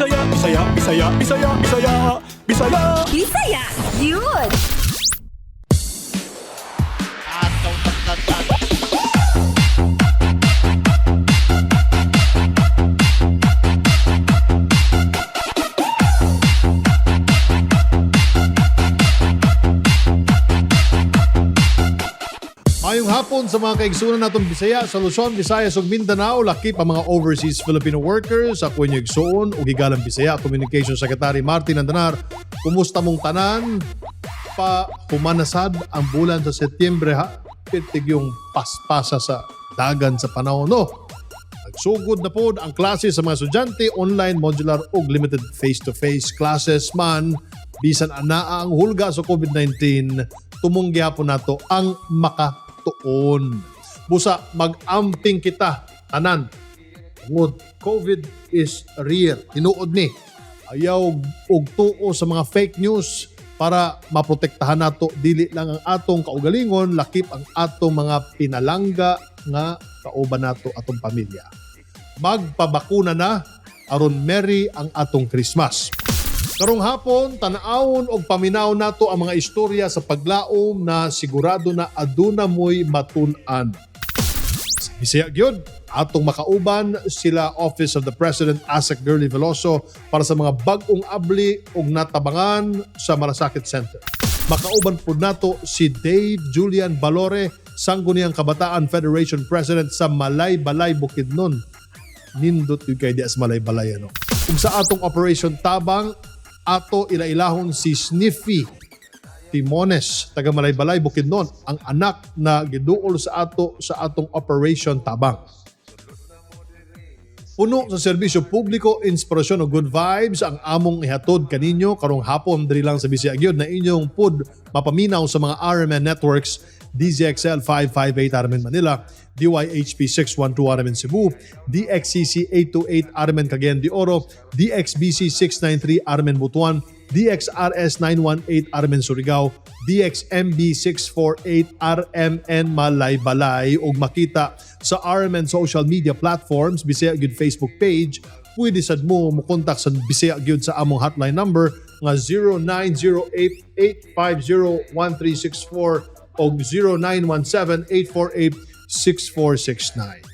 Bisaya, Bisaya, Bisaya, Bisaya, Bisaya, Bisaya. Bisaya, yun! Ataw tagtatan. Mayong hapon sa mga kaigsunan natong Bisaya sa Luzon, Visayas ug Mindanao, lakip ang mga overseas Filipino workers. Ako inyong igsuon ug Higalang Bisaya Communication Secretary Martin Andanar. Kumusta mong tanan? Pa humanasad ang bulan sa Setyembre ha. Pitig yung paspasa sa dagan sa panahon no. Nagsugod na po ang klase sa mga estudyante, online, modular ug limited face-to-face classes man. Bisan anaa ang hulga sa COVID-19, tumunggi hapon nato ang makatuon. Busa mag-amping kita tanan. Tungod COVID is real. Tinuod ni. Ayaw og tuo sa mga fake news para maprotektahan nato dili lang ang atong kaugalingon, lakip ang atong mga pinalangga nga kauban nato atong pamilya. Magpabakuna na aron merry ang atong Christmas. Karong hapon, tanaawon og paminaw nato ang mga istorya sa paglaom na sigurado na aduna mo'y matun-an. Sa Bisaya gyud, atong makauban sila Office of the President Asek Girly Veloso para sa mga bag-ong abli ug natabangan sa Malasakit Center. Makauban pud nato si Dave Julian Balore, Sangguniang Kabataan Federation President sa Malay-Balay, Bukidnon. Nindot yung kay Dias Malay-Balay ano. Ug sa atong Operation Tabang, ato ilailahon si Sniffy Timones, taga Malay-Balay, Bukidnon, ang anak na giduol sa atong Operation Tabang. Puno sa serbisyo publiko, inspirasyon o good vibes ang among ihatod kaninyo karong hapon diri lang sa Bisaya gyud na inyong pud mapaminaw sa mga RMN networks. DZXL 558 RMN Manila, DYHP 612 RMN Cebu, DXCC 828 RMN Cagayan de Oro, DXBC 693 RMN Butuan, DXRS 918 RMN Surigao, DXMB 648 RMN Malay-Balay ug makita sa RMN social media platforms, Bisaya Gyud Facebook page. Pwede sad mo kontak sa Bisaya Gyud sa among hotline number nga 0908-850-1364 o 0917-848-6469.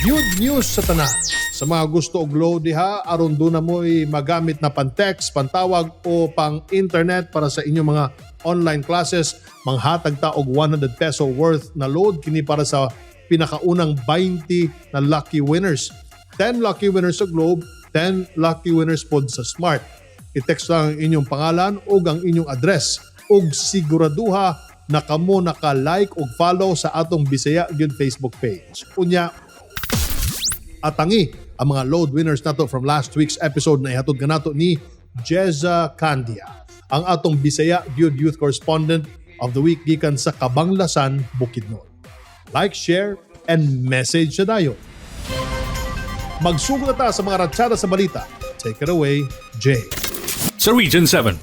Good news sa tanan. Sa mga gusto og load diha, aron doon na mo'y magamit na pan-text, pantawag o pang-internet para sa inyong mga online classes, manghatag ta og 100 peso worth na load kini para sa pinakaunang 20 na lucky winners. 10 lucky winners sa Globe, 10 lucky winners pod sa Smart. I-text lang ang inyong pangalan o ang inyong address og siguraduha na kamo naka-like o follow sa atong Bisaya Gyud Facebook page. Unya, atangi ang mga load winners nato from last week's episode na ihatod kanato ni Jeza Candia, ang atong Bisaya Gyud Youth Correspondent of the Week gikan sa Kabanglasan, Bukidnon. Like, share, and message sa dayo. Magsugod ta sa mga ratsada sa balita. Take it away, Jay. Sa Region 7,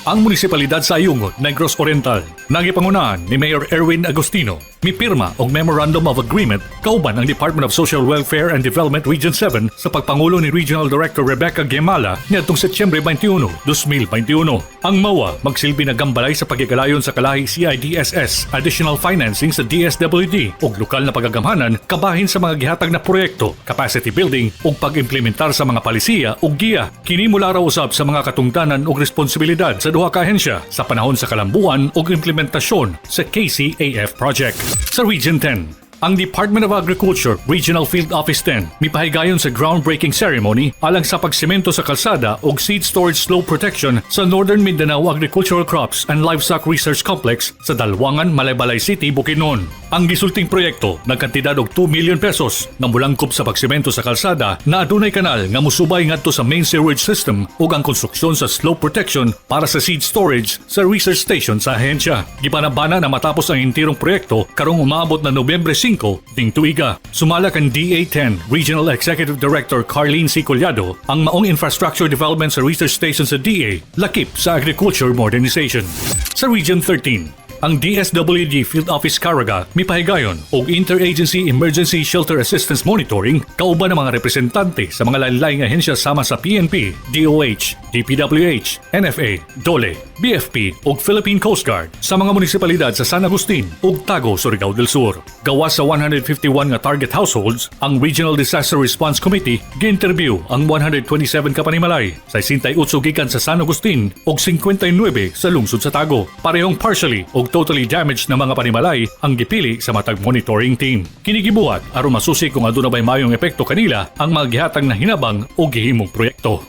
ang munisipalidad sa Ayungod, Negros Oriental, nagipangunahan ni Mayor Erwin Agostino, mipirma og Memorandum of Agreement kauban ang Department of Social Welfare and Development Region 7 sa pagpangulo ni Regional Director Rebecca Gemala niadtong Setyembre 21, 2021. Ang MOA magsilbi na gambalay sa pagigalayon sa kalahi CIDSS, additional financing sa DSWD ug lokal na pagagamhanan kabahin sa mga gihatag na proyekto, capacity building ug pag-implementar sa mga palisiya ug giya. Kini mula raw usab sa mga katungdanan ug responsibilidad sa duha ka ahensya sa panahon sa kalambuan ug implementasyon sa KCAF project. Sa Region 10, ang Department of Agriculture Regional Field Office 10 mipahigayon sa groundbreaking ceremony alang sa pagsemento sa kalsada ug seed storage slope protection sa Northern Mindanao Agricultural Crops and Livestock Research Complex sa Dalwangan, Malay-Balay City, Bukidnon. Ang gisulting proyekto nagkantidad og 2 million pesos nga mulangkob sa pagsemento sa kalsada na adunay kanal nga musubay ngadto sa main sewage system ug ang konstruksyon sa slope protection para sa seed storage sa research station sa ahensya. Gipanabana na matapos ang intirong proyekto karong umaabot na Nobyembre 5 ding tuiga. Sumala kan DA10 Regional Executive Director Carlene C. Collado ang maong infrastructure development sa research station sa DA, lakip sa agriculture modernization. Sa Region 13, Ang DSWD Field Office Caraga mipahigayon og Interagency Emergency Shelter Assistance Monitoring kauban ng mga representante sa mga lain-laing ahensya sama sa PNP, DOH, DPWH, NFA, DOLE, BFP ug Philippine Coast Guard sa mga munisipalidad sa San Agustin ug Tago, Surigao del Sur. Gawas sa 151 nga target households, ang Regional Disaster Response Committee gi-interview ang 127 ka panimalay sa 68 gikan sa San Agustin ug 59 sa lungsod sa Tago. Parehong partially ug totally damaged na mga panimalay ang gipili sa matag monitoring team. Kinigibuhat aron masusi kung aduna bay mayong epekto kanila ang mga gihatag na hinabang o gihimong proyekto.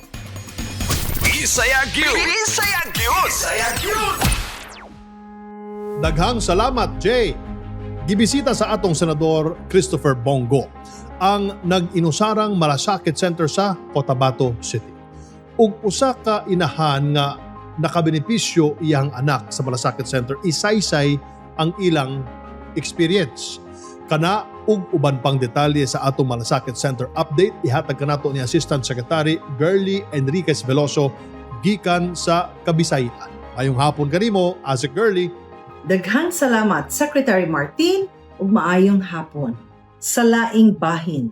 Daghang salamat, Jay. Gibisita sa atong Senador Christopher Bongo ang nag-inusarang Malasakit Center sa Cotabato City. Ug usa ka inahan nga nakabenepisyo iyang anak sa Malasakit Center, isaysay ang ilang experience. Kana ug uban pang detalye sa atong Malasakit Center update ihatag kanato ni Assistant Secretary Girly Enriquez Veloso gikan sa Kabisayan. Ayong hapon kanimo, Asik Girly. Daghang salamat Secretary Martin ug maayong hapon. Sa laing bahin,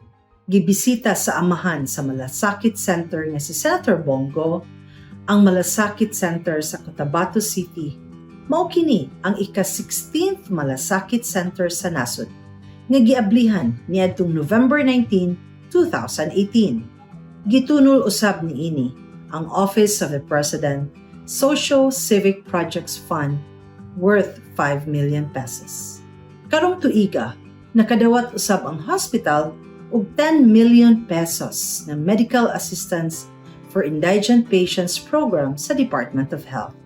gibisita sa amahan sa Malasakit Center nga si Senator Bongo ang Malasakit Center sa Cotabato City. Mao kini ang ika-16th Malasakit Center sa nasod nga giablihan niadtong November 19, 2018. Gitunol usab niini ang Office of the President Social Civic Projects Fund worth 5 million pesos. Karong tuiga, nakadawat usab ang hospital og 10 million pesos na medical assistance for indigent patients program sa Department of Health.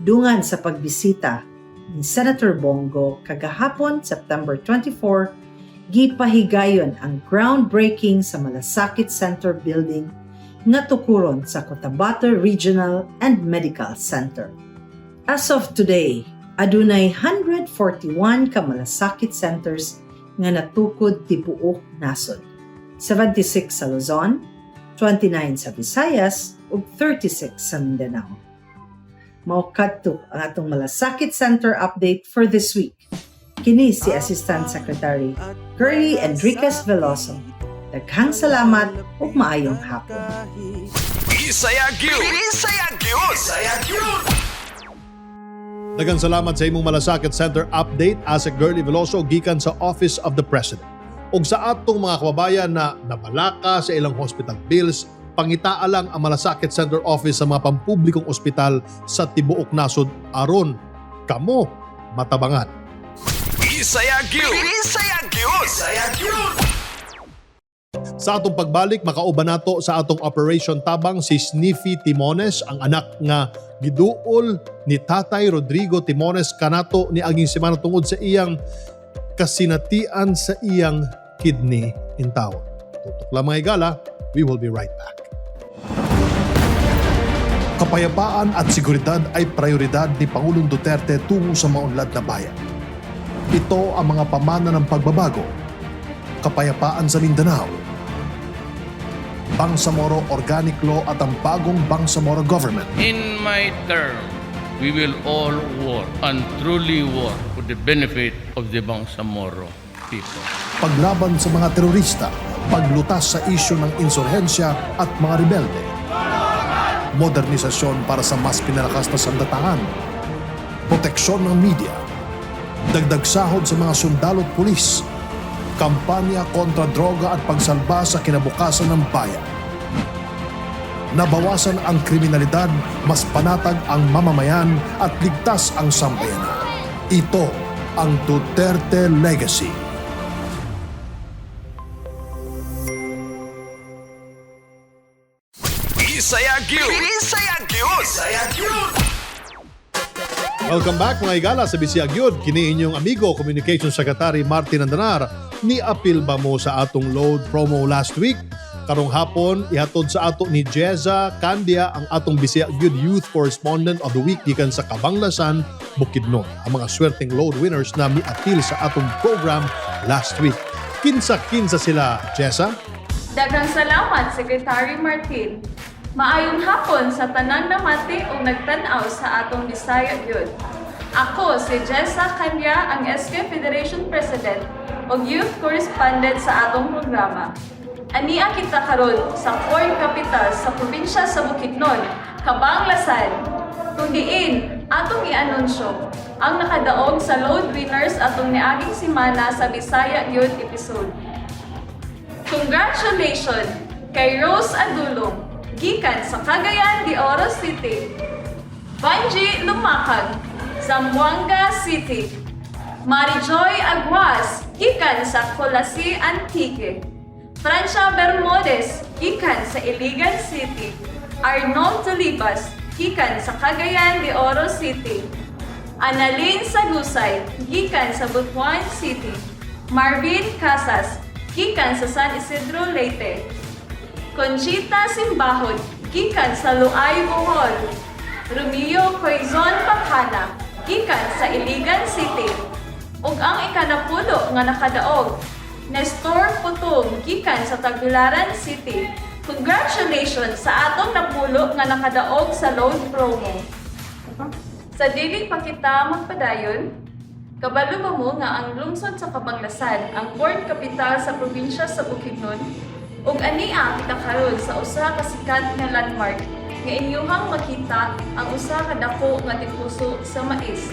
Dungan sa pagbisita ni Senator Bongo kagahapon September 24, gipahigayon ang groundbreaking sa Malasakit Center building nga tukuron sa Cotabato Regional and Medical Center. As of today, adunay 141 ka Malasakit Centers nga natukod tibuok nasod. 76 sa Luzon, 29 sa Visayas ug 36 sa Mindanao. Mao kadto ang atong Malasakit Center update for this week. Kini si Assistant Secretary Girly Enriquez Veloso. Daghang salamat ug maayong hapon. Daghang salamat sa imong Malasakit Center update, Asik Girly Veloso gikan sa Office of the President. Ug sa atong mga kababayan na nabalaka sa ilang hospital bills, pangitaa lang ang Malasakit Center Office sa mga pampublikong ospital sa tibuok nasod aron kamo matabangan. Sa atong pagbalik, makauban nato sa atong Operation Tabang si Sniffy Timones, ang anak nga giduol ni Tatay Rodrigo Timones kanato ni aging semana tungod sa iyang kasinatian sa iyang kidney in tawon. Tutok lang mga igala, we will be right back. Kapayapaan at seguridad ay prioridad ni Pangulong Duterte tungo sa maunlad na bayan. Ito ang mga pamana ng pagbabago. Kapayapaan sa Mindanao, Bangsamoro Organic Law at ang bagong Bangsamoro Government. In my term, we will all work and truly work for the benefit of the Bangsamoro people. Paglaban sa mga terorista, paglutas sa isyu ng insurhensya at mga rebelde. Modernisasyon para sa mas pinalakas na sandataan. Proteksyon ng media. Dagdag sahod sa mga sundalo at pulis. Kampanya kontra droga at pagsalba sa kinabukasan ng bayan. Nabawasan ang kriminalidad, mas panatag ang mamamayan at ligtas ang sambayanan. Ito ang Duterte Legacy. Welcome back mga igala sa Bisiyag Yun. Kini inyong amigo, Communications Secretary Martin Andanar. Ni-appeal ba mo sa atong load promo last week? Karong hapon, ihatod sa ato ni Jeza Candia ang atong Bisiyag Yun Youth Correspondent of the Week gikan sa Kabanglasan, Bukidnon. Ang mga swerteng load winners na mi-appeal sa atong program last week. Kinsa-kinsa sila, Jeza? Daghang salamat, Secretary Martin. Maayong hapon sa tanan namati o nagtanaw sa atong Bisaya Gyud. Ako si Jessa Kanya, ang SK Federation President o Youth Correspondent sa atong programa. Ania kita karon sa Corn Capital sa probinsya sa Bukidnon, Kabanglasan. Kung diin, atong i-anunsyo ang nakadaog sa load winners atong niaging simana sa Bisaya Youth episode. Congratulations kay Rose Adulong, gikan sa Cagayan de Oro City. Banji Lumakag, Zamboanga City. Marijoy Aguas, gikan sa Colasi Antique. Francia Bermudez, gikan sa Iligan City. Arnold Tulibas, gikan sa Cagayan de Oro City. Annalyn Sagusay, gikan sa Butuan City. Marvin Casas, gikan sa San Isidro Leyte. Conchita Simbahod, gikan sa Luay Bohol. Romeo Quezon Pakhana, gikan sa Iligan City. Ug ang ikanapulo nga nakadaog, Nestor Putong, gikan sa Tagbilaran City. Congratulations sa atong napulo nga nakadaog sa load promo. Sa dili pa kita magpadayon, kabalo ba mo nga ang lungsod sa Kabanglasan, ang Corn Capital sa probinsya sa Bukidnon, ug ania kita karon sa usa ka sikat nga landmark nga inyuhang makita ang usa ka dako nga tipuso sa mais.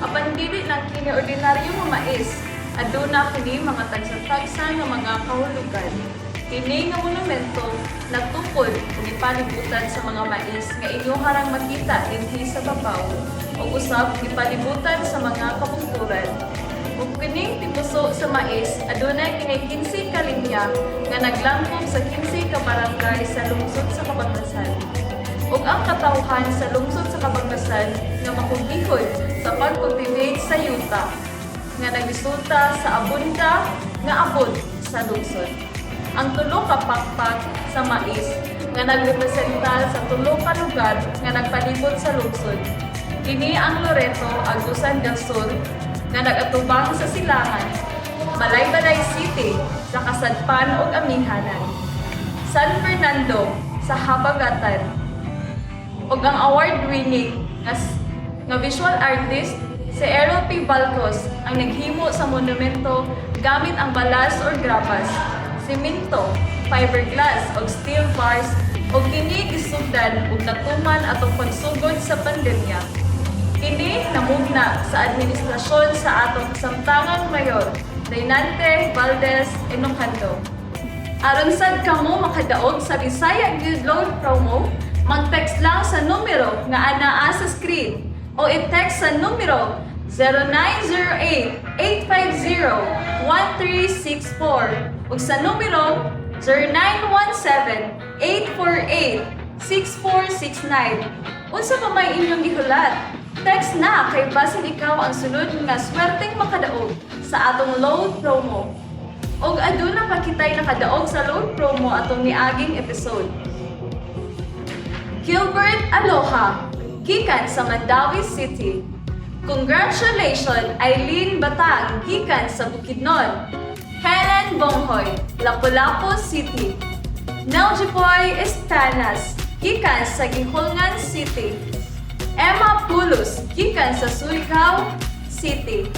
Apan dili lang kini ordinaryo nga mais, aduna kini mga tagsa-tagsa nga mga kahulugan. Kini nga monumento nagtukod ug ipalibutan sa mga mais nga inyong harang makita dinhi sa babaw ug usab ipalibutan sa mga kabungturan. Ug kining tipuso sa mais aduna kini 15 ka linya nga naglangkob sa 15 ka barangay sa lungsod sa Kabanglasan. Ug ang katawhan sa lungsod sa Kabanglasan nga makugihod sa pag-cultivate sa yuta nga nagresulta sa abunda nga abot sa lungsod. Ang tulo ka pakpak sa mais nga nagrepresenta sa tulo ka lugar nga nagpalibot sa lungsod. Kini ang Loreto, Agusan del Sur nga nagatubang sa Silangan, Balay-Balay City sa Kasadpan ug Amihanan, San Fernando sa Habagatan, ug ang award-winning nga visual artist si Errol P. Balcos ang naghimo sa monumento gamit ang balas or grapas, simento, fiberglass ug steel bars ug kini gisugdan ug natuman atong pagsugod sa pandemya. Kini namugna sa administrasyon sa atong kasamtangang mayor, Reynante Valdez Enocando. Aron sad kamo makadaog sa Bisaya Good Load promo, mag-text lang sa numero nga anaa sa screen o i-text sa numero 0908-850-1364 ug sa numero 0917-848-6469. Unsa pa may inyong gihulat? Text na kay basin ikaw ang sunod nga swerteng makadaog sa atong load promo. Og aduna pa kitay nakadaog sa load promo atong niaging episode. Gilbert Aloha, gikan sa Mandawi City. Congratulations Eileen Batang, gikan sa Bukidnon. Helen Bonghoy, Lapu-Lapu City. Neljipoy Estanas, gikan sa Gihulngan City. Emma Pulos, gikan sa Surigao City.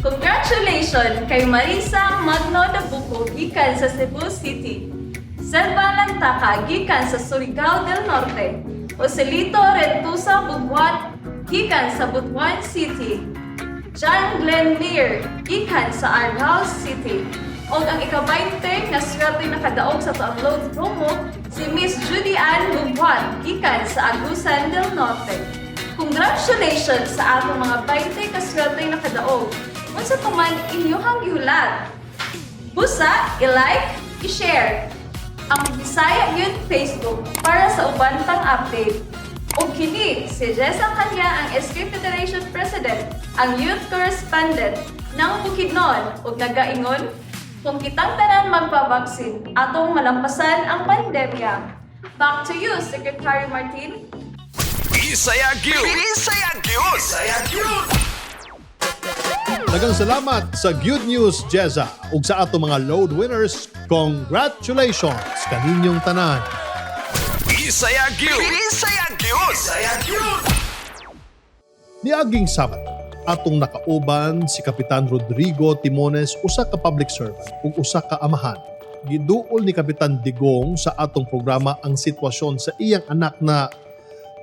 Congratulations kay Marisa Magno Dabuco, gikan sa Cebu City. Selva Lantaka, gikan sa Surigao del Norte. Joselito Rentusa Bugwat, gikan sa Butuan City. John Glenn Lear, gikan sa Argao City. O ang ika-20 na swerte nakadaog sa tuang load promo, si Miss Judy Ann Bugwat, gikan sa Agusan del Norte. Congratulations sa atong mga 20 ka swerte nakadaog. Unsa pa man inyong gihulat? Busa, i-like, i-share ang Bisaya Youth Facebook para sa uban pang update. Ug kini si Jessa Kanya, ang SK Federation President, ang Youth Correspondent ng Bukidnon ug nagaingon, kung kitang tanan magpabaksin, atong malampasan ang pandemya. Back to you, Secretary Martin. Bisaya Gyud! Bisaya Gyud! Bisaya Gyud! Daghang salamat sa Good News, Jeza. Ug sa ato mga load winners, congratulations kaninyong tanan. Bisaya Gyud! Bisaya Gyud! Bisaya Gyud! Niaging Sabado, Atong nakauban si Kapitan Rodrigo Timones, usa ka public servant ug usa ka amahan. Giduol ni Kapitan Digong sa atong programa ang sitwasyon sa iyang anak na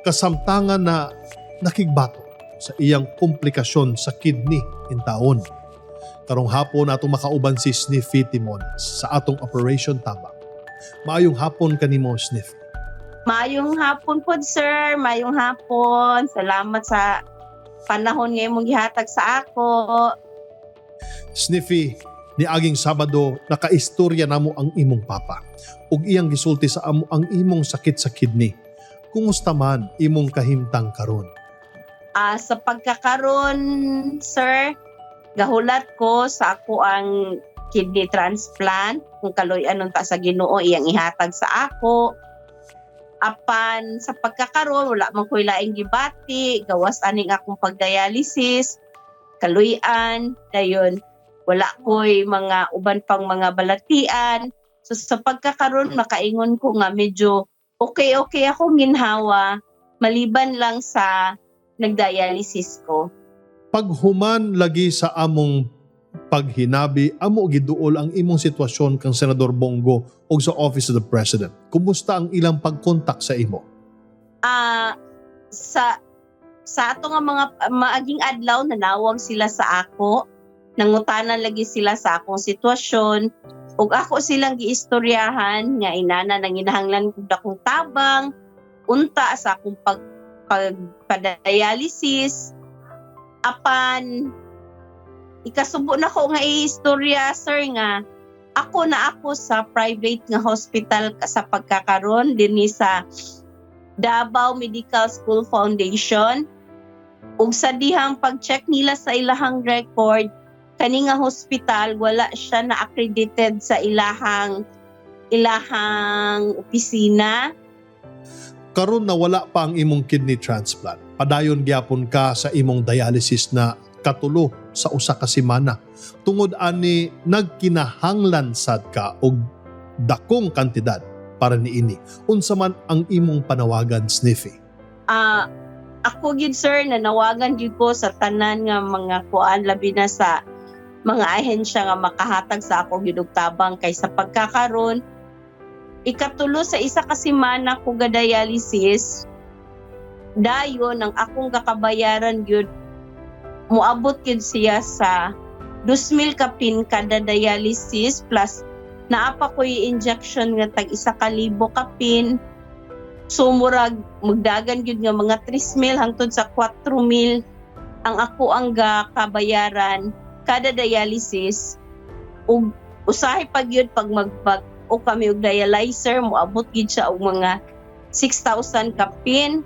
kasamtangan na nakigbato sa iyang komplikasyon sa kidney in taon. Karong hapon atong makauban si Sniffy Timones sa atong Operation Tabang. Maayong hapon kanimo, Sniffy. Mayong hapon po, sir. Mayong hapon. Salamat sa panahon nga imong gihatag sa ako. Sniffy, niaging Sabado nakaistorya namo ang imong papa ug iyang gisulti sa amo ang imong sakit sa kidney. Kumusta man imong kahimtang karon? Sa pagkakaroon, sir, gahulat ko sa ako ang kidney transplant. Kung kaloy-an ta sa Ginoo iyang ihatag sa ako. Apan sa pagkakaroon, wala man ko'y laing gibati, gawas aning akong pagdialysis, kaluyan, dayon, wala ko'y mga uban pang mga balatian. So sa pagkakaroon, makaingon ko nga medyo okay akong ginhawa, maliban lang sa nagdialysis ko. Paghuman lagi sa among paghinabi, amo giduol ang imong sitwasyon kang Senador Bongo o sa Office of the President. Kumusta ang ilang pagkontak sa imo? Sa ato nga mga maaging adlaw nanawag sila sa ako, nangutanan lagi sila sa akong sitwasyon, ug ako silang giistoryahan nga inana nang inahanglan kog dakong tabang, unta sa akong pagpadialysis, apan ikasubo na ko nga i-istorya, sir, nga ako sa private nga hospital sa pagkakaroon dinhi sa Davao Medical School Foundation. Ug sa dihang pag-check nila sa ilahang record, kani nga hospital wala siya na accredited sa ilahang opisina. Karon na wala pa ang imong kidney transplant, padayon gyapon ka sa imong dialysis na katulo sa usa ka semana. Tungod ani nagkinahanglan sad ka og dakong kantidad para niini. Unsa man ang imong panawagan, Sniffy? Ako gid, sir, nanawagan gid ko sa tanan nga mga kuan, labi na sa mga ahensya nga makahatag sa ako gid og tabang kay sa pagkakaroon ikatulo sa isa ka semana ko ga dialysis, dayon ang akong gakabayaran gyud moabot gyud siya sa 2,000 kapin kada dialysis plus naapa ko yung injection nga tag 1,000 kapin. So murag magdagan gyud nga mga 3,000 hangtod sa 4,000 ang ako ang kabayaran kada dialysis. Ug usahay pa gyud pag magbag o kami og dialyzer moabot gyud siya og mga 6,000 kapin.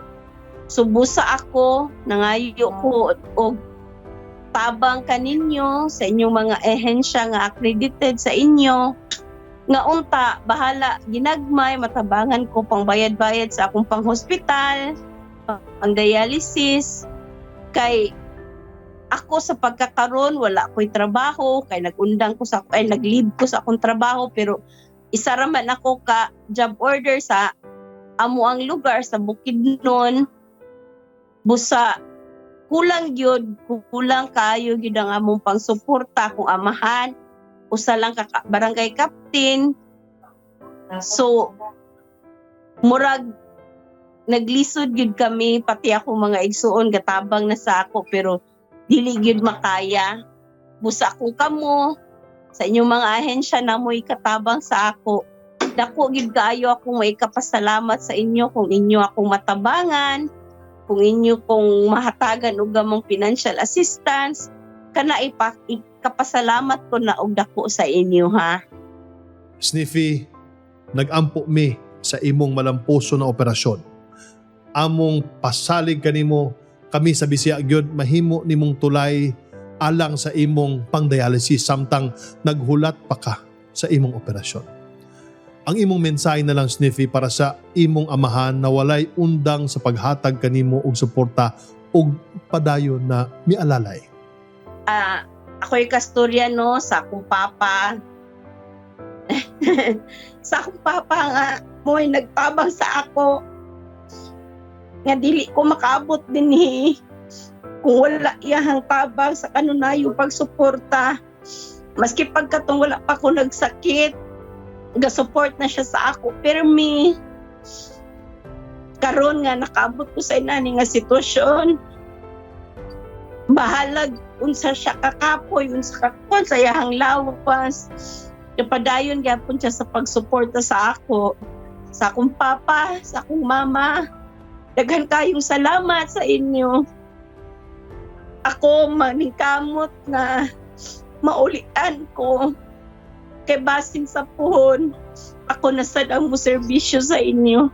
So busa ako nangayo ko og tabang kaninyo sa inyong mga ehensya nga accredited sa inyo nga unta bahala ginagmay matabangan ko pang bayad-bayad sa akong pang-hospital, pang dialysis, kay ako sa pagkakaroon wala ko'y trabaho, kay nag-undang ko sa nag-leave ko sa akong trabaho, pero isa ra man ako ka job order sa amo ang lugar sa Bukidnon. Busa kulang kayo gyud ang among pangsuporta kung amahan, usa lang ka barangay captain. So murag naglisod gyud kami, pati ako mga igsuon gatabang na sa ako, pero dili gyud makaya. Busa ko kamo sa inyong mga ahensya na mo ikatabang sa ako. Dako gyud kaayo ako maikapasalamat sa inyo kung inyo akong matabangan, kung inyo kong mahatagan og gamong financial assistance, kana ikapasalamat ko na og dako sa inyo, ha. Sniffy, nagampo mi sa imong malampuso na operasyon. Among pasalig kanimo, kami sa Bisaya gyud mahimo nimong tulay alang sa imong pang-dialysis samtang naghulat pa ka sa imong operasyon. Ang imong mensahe na lang, Sniffy, para sa imong amahan na walay undang sa paghatag kanimo og suporta og padayon na mialalay. Ako'y kasturya no sa akong papa. Sa akong papa nga mo'y nagtabang sa ako nga dili ko makaabot dinhi Kung wala iyahang tabang sa kanunayong pagsuporta, maski pagkatong wala pa ko nagsakit, ga-support na siya sa ako. Pero karon nga nakaabot ko sa inani nga sitwasyon, bahalag unsa siya kakapoy, unsa kakon sa iyahang lawas. Kapadayon gyapon siya sa pagsuporta sa ako, sa akong papa, sa akong mama. Daghan kayong salamat sa inyo. Ako maningkamot na maulian ko kay basing sa puhon. Ako nasad ang serbisyo sa inyo.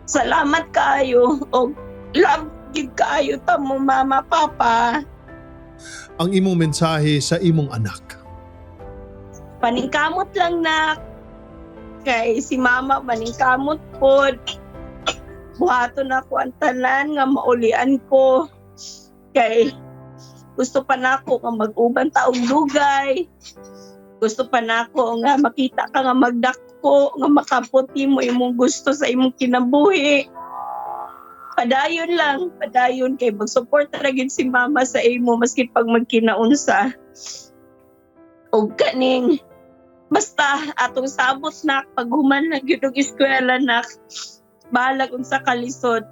Salamat kayo o love gid kayo tamo mama, papa. Ang imong mensahe sa imong anak. Paningkamot lang na kay si mama paningkamot pod. Buhaton ako ang tanan nga maulian ko kay gusto pa nako nga mag-uban taong dugay. Gusto pa nako nga makita ka nga magdako nga makaputi mo imong gusto sa imong kinabuhi. Padayon kay mag-support ra gid si mama sa imo maski pag magkinaunsa. Og kaning basta atong sabot na paghuman na gyud og eskwela na balag unsa kalisod.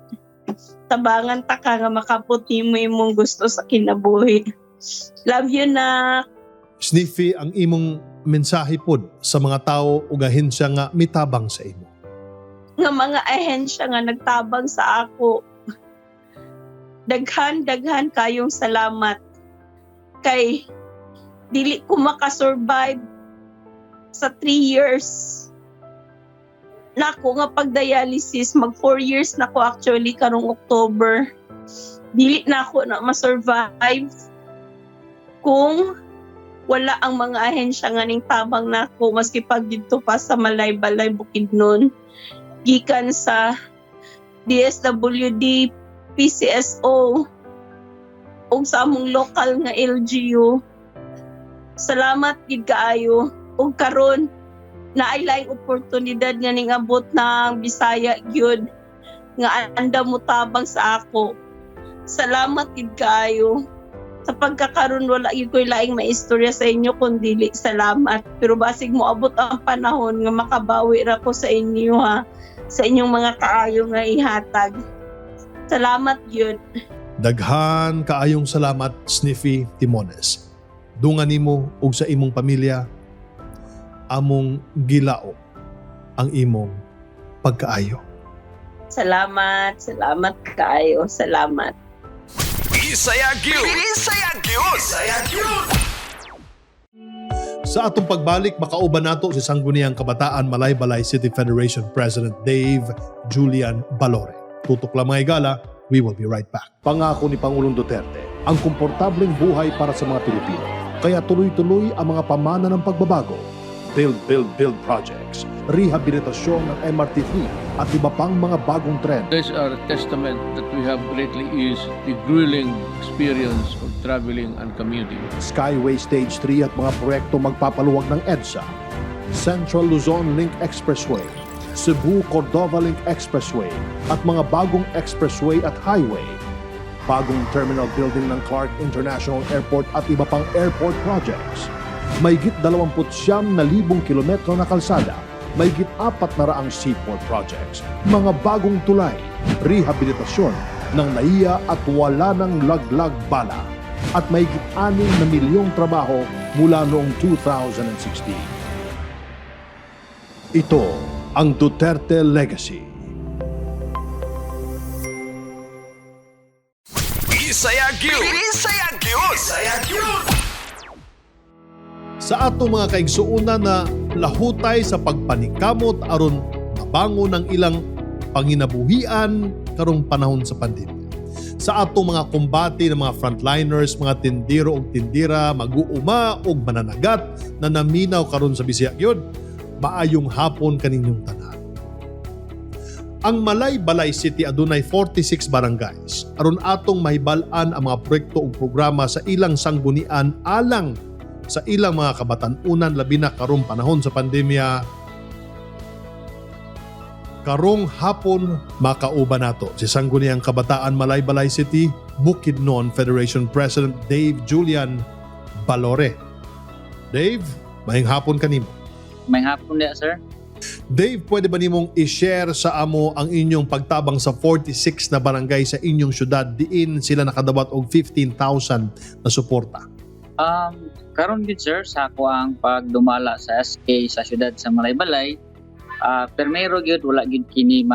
Tabangan ta ka nga makaputi mo imong gusto sa kinabuhi. Love you na. Sniffy, ang imong mensahe pod sa mga tao ug ahensya nga mitabang sa imo. Nga mga ahensya nga nagtabang sa ako. Daghan kayong salamat. Kay dili ko makasurvive sa 3 years. Nako nga pag-dialysis, mag 4 years na ko actually karong October. Dili na ako na ma-survive kung wala ang mga ahensya nga ning tabang nako maski pag dito pa sa Malay-Balay Bukidnon. Gikan sa DSWD, PCSO, o sa among lokal nga LGU. Salamat gid kaayo. O karon na ay laing oportunidad nga ning abot ng Bisaya gyud nga anda mo tabang sa ako. Salamat gid kaayo. Sa pagkakaroon wala gyud ko'y laing maistorya sa inyo kundi salamat. Pero basig mo abot ang panahon nga makabawi ra ko sa inyo ha. Sa inyong mga kaayo nga ihatag. Salamat gyud. Daghan kaayong salamat, Sniffy Timones. Dungan nimo ug sa imong pamilya among gilao ang imong pagkaayo. Salamat kaayo. Salamat. Bisaya Gyud! Bisaya Gyud! Bisaya Gyud! Sa atong pagbalik, makauban nato si Sangguniang Kabataan Malay-Balay City Federation President Dave Julian Balore. Tutok lang mga igala, we will be right back. Pangako ni Pangulong Duterte ang komportableng buhay para sa mga Pilipino. Kaya tuloy-tuloy ang mga pamana ng pagbabago. Build projects, rehabilitasyon ng MRT3 at iba pang mga bagong trend. These are a testament that we have lately is the grueling experience of traveling and commuting. Skyway Stage 3 at mga proyekto magpapaluwag ng EDSA, Central Luzon Link Expressway, Cebu-Cordova Link Expressway at mga bagong expressway at highway, bagong terminal building ng Clark International Airport at iba pang airport projects. Mahigit 29,000 kilometro na kalsada, mahigit 400 seaport projects, mga bagong tulay, rehabilitasyon ng NAIA at wala ng laglag bala, at mahigit 6 na milyong trabaho mula noong 2016. Ito ang Duterte Legacy. Bisaya Gyud! Bisaya Gyud! Bisaya Gyud! Sa atong mga kaigsuunan na lahutay sa pagpaningkamot aron mabangon ang ilang panginabuhian karong panahon sa pandemya. Sa atong mga kumbati ng mga frontliners, mga tindiro o tindira, mag-uuma o mananagat na naminaw karon sa Bisaya Gyud, maayong hapon kaninyong tanan. Ang Malay-Balay City adunay 46 barangays. Aron atong mahibal-an ang mga proyekto o programa sa ilang sanggunian alang sa ilang mga kabatan-unan labi na karong panahon sa pandemya. Karong hapon makauban nato si Sangguniang Kabataan Malay-Balay City Bukidnon Federation President Dave Julian Balore. Dave, maayong hapon kanimo. May hapon niya, sir. Dave, pwede ba nimong i-share sa amo ang inyong pagtabang sa 46 na barangay sa inyong syudad diin sila nakadawat og 15,000 na suporta? Karon gid sir, sa ako ang pagdumala sa SK sa syudad sa Malaybalay, permero gyud wala gyud kini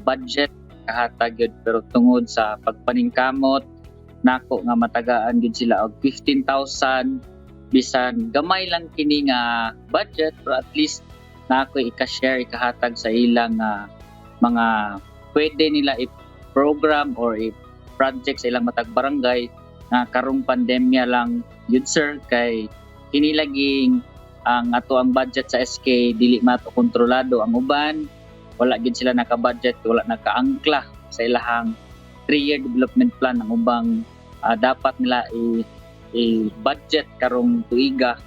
budget kahatag gyud, pero tungod sa pagpaningkamot nako nga matagaan gyud sila og 15,000, bisan gamay lang kini nga budget, pero at least na ako ika-share, ikahatag sa ilang mga pwede nila i-program or i-project sa ilang matag barangay na karong pandemya lang yun sir, kay kinilaging ang ato ang budget sa SK dili mato kontrolado. Ang uban wala gid sila naka-budget, wala naka-angkla sa ilahang 3-year development plan. Ang ubang dapat nila i-budget karong tuiga.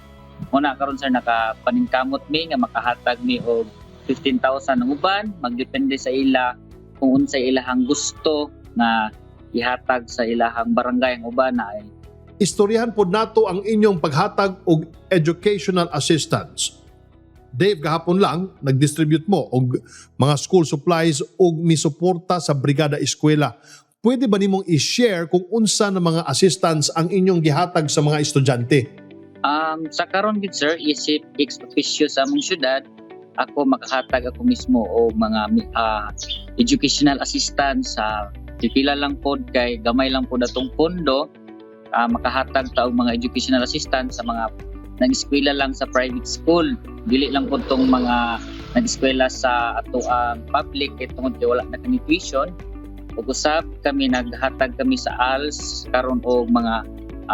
Muna karon sir nakapaningkamot mi nga makahatag mi og 15,000 ang uban, magdepende sa ila kung unsay ilahang gusto nga ihatag sa ilahang barangay. Ang uban na ay Istoryahan po nato ang inyong paghatag og educational assistance. Dave, gahapon lang nag-distribute mo og mga school supplies og misuporta sa brigada eskwela. Pwede ba nimong i-share kung unsa na mga assistance ang inyong gihatag sa mga estudyante? Sa karon gid sir, isip ex officio sa among syudad, ako makahatag ako mismo o mga educational assistance sa pipila lang pod, kay gamay lang pod atong pondo. Makahatag ta og mga educational assistance sa mga nag-eskwela lang sa private school, dili lang pod tong mga nag-eskwela sa ato ang public kay tungod kay wala na kami tuition. Ug usab kami naghatag kami sa ALS karon og mga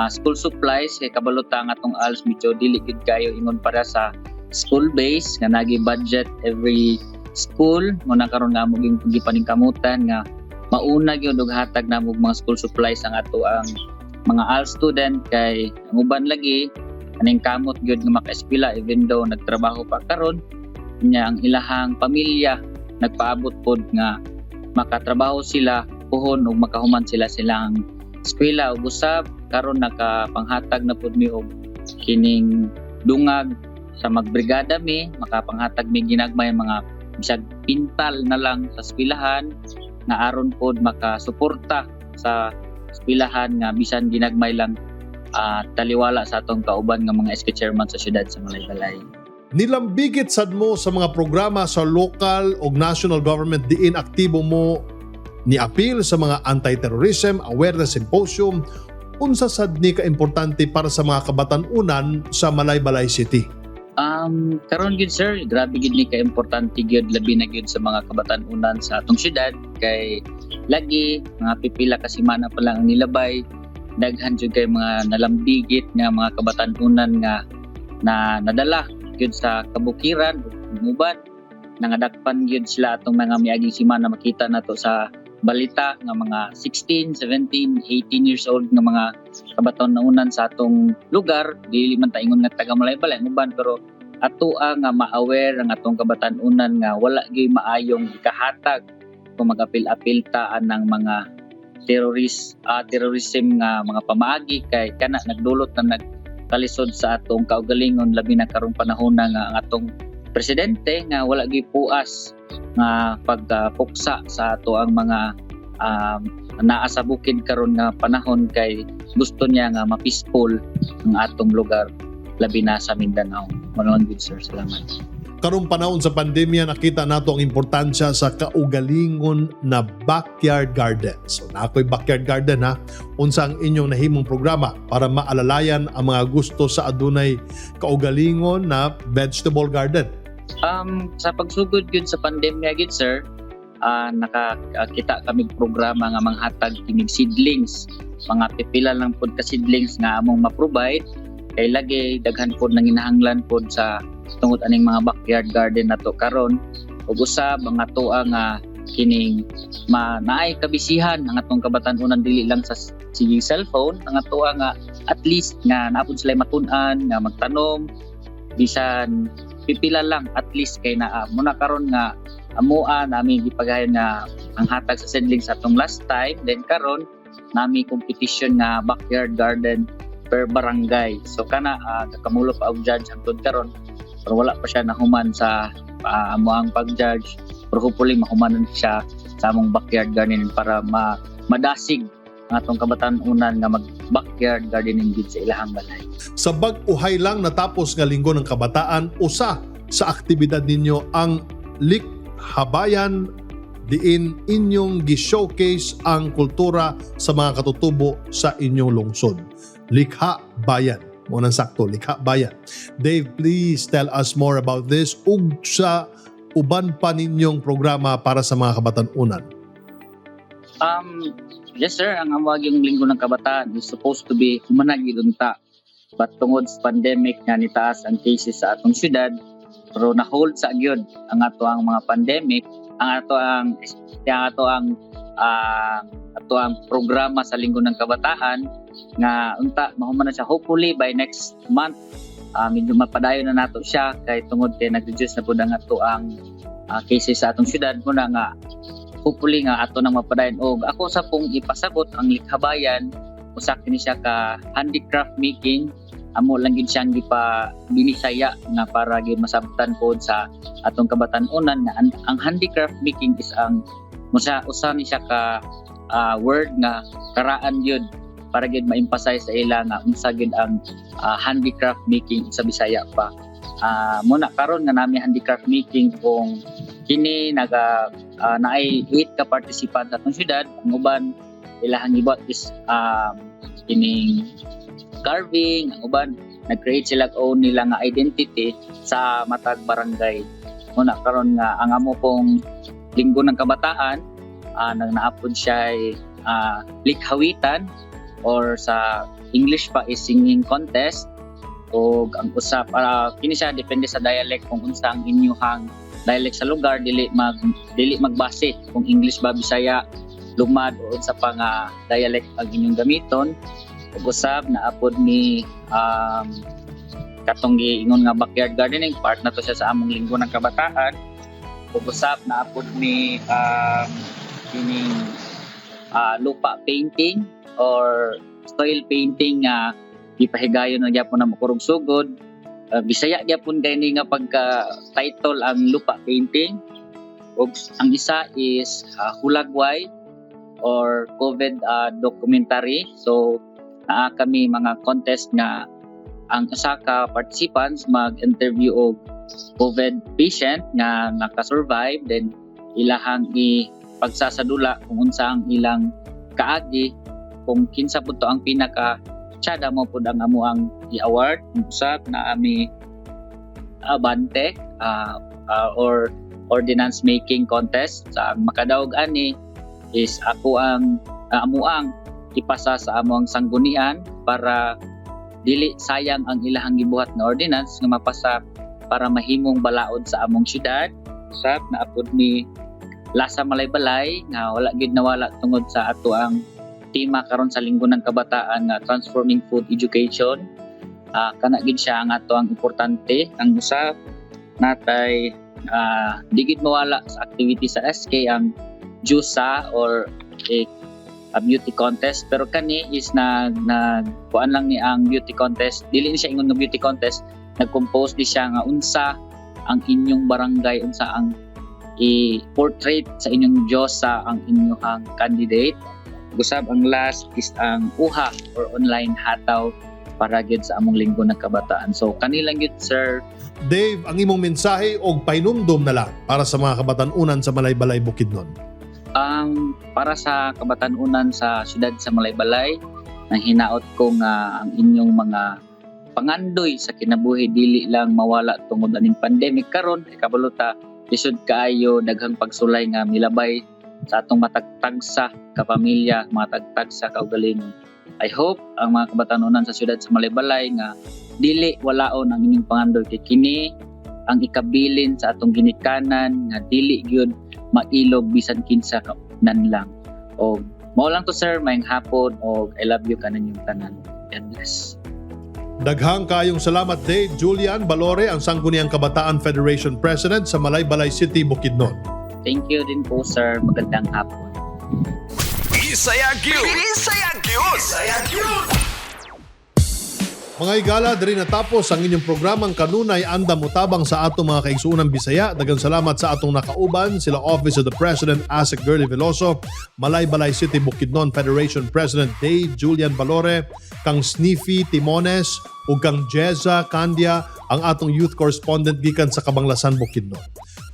school supplies, kay kabalota nga atong ALS medyo dili gid kayo ingon para sa school base nga nagi budget every school. Muna karon nga mo gipaningkamutan nga mauna gyud og hatag namo mga school supplies ang ato ang mga ALS student, kay ang uban lagi aning kamot gyud nga maka-eskwela even though nagtrabaho pa karon nya ang ilahang pamilya nagpaabot pod nga makatrabaho sila puhon ug makahuman sila silang eskwela. Ug usab karon nakapanghatag na pud mi og kining dungag sa magbrigada mi, makapanghatag mi ginagmay mga bisag pintal na lang sa eskwelahan nga aron pod makasuporta sa eskwelahan nga bisan ginagmay lang taliwala sa atong kauban nga mga SK chairman sa syudad sa Malaybalay. Nilambigit sad mo sa mga programa sa local o national government diin aktibo mo ni appeal sa mga anti-terrorism awareness symposium. Unsa sad ni ka importante para sa mga kabatan-unan sa Malaybalay City? Karon gid sir, grabe gid ni ka importante gyud labi na gyud sa mga kabatan-unan sa atong syudad, kay lagi mga pipila ka semana pa lang ang nilabay, daghan jud kay mga nalambigit nga mga kabatan-unan nga na nadala gyud sa kabukiran ug uban nangadakpan gyud sila atong mga miaging semana. Makita nato sa balita nga mga 16, 17, 18 years old nga mga kabatan-unan sa atong lugar, dili man ta ingon nga taga Malaybalay uban, pero ato nga ma-aware ang atong kabatan-unan nga wala gyud maayong ikahatag kung mag-apil-apil taan ng mga terrorism nga mga pamaagi, kay kana nagdulot na nagkalisod sa atong kaugalingon labi na karong panahon na nga ang atong presidente nga wala gyud puas nga pagpuksa sa ato ang mga naa sa bukid karon nga panahon, kay gusto niya nga ma-peaceful ang atong lugar labi na sa Mindanao. Maraming good sir, salamat. Karong panahon sa pandemya, nakita nato ang importansya sa kaugalingon na backyard garden. So na ako'y backyard garden ha. Unsa ang inyong nahimong programa para maalalayan ang mga gusto sa adunay kaugalingon na vegetable garden? Sa pagsugod yun sa pandemya gid sir, nakakita kami programa nga manghatag kinig seedlings, mga pipila lang pod ka seedlings nga among ma-provide, kay lagi daghan pod nang hinahanglan pod sa tungod aning mga backyard garden nato karon. Ug usab ang ato nga kining naay kabisihan ang atong kabatan-unan dili lang sa sige cellphone, ang ato nga at least nga naapod sila matun-an nga magtanom bisan pipila lang at least, kay naa muna karon nga amuan nami gipagayon nga ang hatag sa seedlings atong last time, then karon nami competition nga backyard garden per barangay. So kana nakamulo pa og judge hangtod karon pero wala pa siya nahuman sa amo ang pag-judge. Pero hopefully mahumanon siya sa among backyard gardening para madasig ang atong kabatanunan nga mag-backyard gardening gid sa ilahang balay. Sa bag-uhay lang natapos nga linggo ng kabataan, usa sa aktibidad ninyo ang Likhabayan diin inyong gi-showcase ang kultura sa mga katutubo sa inyong lungsod. Likhabayan. Munang sakto, Likhabayan. Dave, please tell us more about this ug sa uban pa ninyong programa para sa mga kabatanunan. Yes sir, ang amwag yung linggo ng kabataan is supposed to be humanagi unta. But tungod sa pandemic nga nitaas ang cases sa atong syudad, pero na-hold sa gyud ang ato ang mga pandemic, ang ato ang programa sa linggo ng kabataan nga unta mahuman na siya hopefully by next month. Medyo mapadayon na nato siya kay tungod kay nag-reduce na pud ang ato ang cases sa atong syudad muna nga hopefully nga ato nang mapadayon. Og ako sa pong ipasabot ang Likhabayan usa kini siya ka handicraft making. Amo lang gid siyang binisaya nga para gid masabtan pod sa atong kabatanunan nga ang handicraft making is ang usa ni siya ka word nga karaan yun para gid ma-emphasize sa ila nga unsa gid ang handicraft making sa Bisaya pa. Muna karon nga nami handicraft making kung kini naay 8 ka participant sa atong syudad. Ang uban ilahang gibot is kining carving, ang uban nag-create sila own nila nga identity sa matag barangay. Muna karon nga ang amo pong linggo ng kabataan nagnaapod siya likhawitan or sa English pa is singing contest. O ang usap kini siya depende sa dialect kung unsa ang inyong dialect sa lugar, dili magbase kung English ba, Bisaya, Lumad o unsa pa nga dialect ang inyong gamiton. Ug usab naapod ni katong giingon nga backyard gardening, part na to siya sa among linggo ng kabataan. Ug usab naapod ni kining lupa painting or soil painting nga ipahigayon na gyapon na makurog sugod. Bisaya gyapon kay ni nga pagka-title ang lupa painting. Ug ang isa is hulagway or COVID documentary. So kami mga contest nga ang usa ka participants mag-interview og COVID patient nga naka-survive, then ilahang pagsasadula kung unsa ang ilang kaagi, kung kinsa pud to ang pinaka tsada mo pud ang amo ang i-award. Usab na ami bante or ordinance making contest. Sa makadaog ani is ako ang amo ang ipasa sa amo ang sanggunian para dili sayang ang ilahang gibuhat na ordinance nga mapasa para mahimong balaod sa among syudad. Usab na apod ni Lasa Malay-Balay nga wala gid nawala tungod sa ato ang tema karon sa linggo ng kabataan nga transforming food education. Kana gid siya ang ato ang importante. Ang usab natay di gid mawala sa activity sa SK ang JUSA or a beauty contest, pero kani is kuan lang ni ang beauty contest, dili ni siya ingon nga beauty contest, nag-compose di siya nga unsa ang inyong barangay, unsa ang i-portrait sa inyong Diyosa ang inyong candidate. Gusab ang last is ang uha or online hataw para gyud sa among linggo ng kabataan. So kanilang gyud sir. Dave, ang imong mensahe og painumdum na lang para sa mga kabatanunan sa Malay-Balay, Bukidnon. Para sa kabatanunan sa siyudad sa Malay-Balay, nang hinaot ko nga ang inyong mga pangandoy sa kinabuhi dili lang mawala tungod aning pandemic karon, kabaluta lisod kaayo daghang pagsulay nga milabay sa atong matagtagsa ka pamilya, matagtagsa ka kaugalingon. I hope ang mga kabatanunan sa siyudad sa Malay-Balay nga dili walaon ang inyong pangandoy kay kini ang ikabilin sa atong ginikanan nga dili gyud mailog bisan kinsa nan lang. O mao lang to sir, maayong hapon og I love you kanan yung tanan. God bless. Daghang kayong salamat Dave Julian Balore, ang Sangguniang Kabataan Federation President sa Malay-Balay City, Bukidnon. Thank you din po sir, magandang hapon. Bisaya Gyud. Bisaya Gyud. Bisaya Gyud. Mga higala, diri natapos ang inyong programang kanunay andam utabang sa atong mga kaigsuunang Bisaya. Daghang salamat sa atong nakauban, sila Office of the President Asik Girly Veloso, Malay-Balay City Bukidnon Federation President Dave Julian Valore, kang Sniffy Timones ug kang Jeza Candia, ang atong youth correspondent gikan sa Kabanglasan Bukidnon.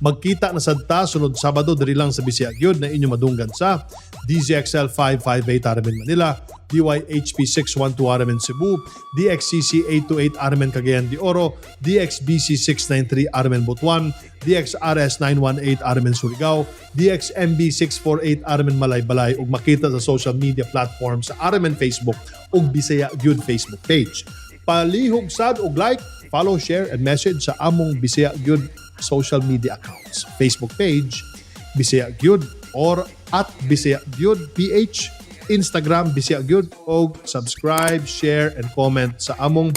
Magkita na sadta sunod Sabado diri lang sa Bisaya Gyud na inyo madunggan sa DZXL 558 Aramen Manila, DYHP 612 Aramen Cebu, DXCC 828 Aramen Cagayan de Oro, DXBC 693 Aramen Butuan, DXRS 918 Aramen Surigao, DXMB 648 Aramen Malay-Balay ug makita sa social media platforms sa Aramen Facebook ug Bisaya Gyud Facebook page. Palihog sad og like, follow, share and message sa among Bisaya Gyud social media accounts. Facebook page Bisaya Gyud or at Bisaya Gyud PH, Instagram Bisaya Gyud o subscribe, share and comment sa among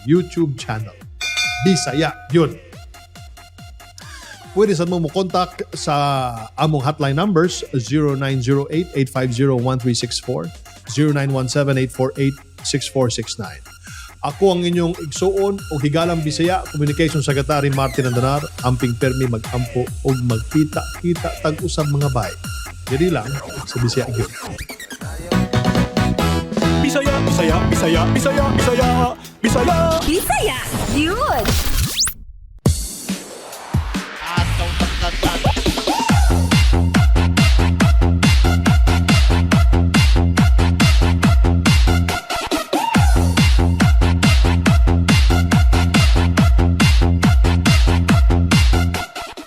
YouTube channel Bisaya Gyud. Pwede sa mo contact sa among hotline numbers 0908-850-1364, 0917-848-6469. Ako ang inyong igsuon o higalang Bisaya Communication Secretary Martin Andanar, amping permi magampo o magkita-kita tag-usab mga bay. Diri lang sa Bisaya Gyud. Bisaya, Bisaya, Bisaya, Bisaya, Bisaya, Bisaya. Bisaya Gyud.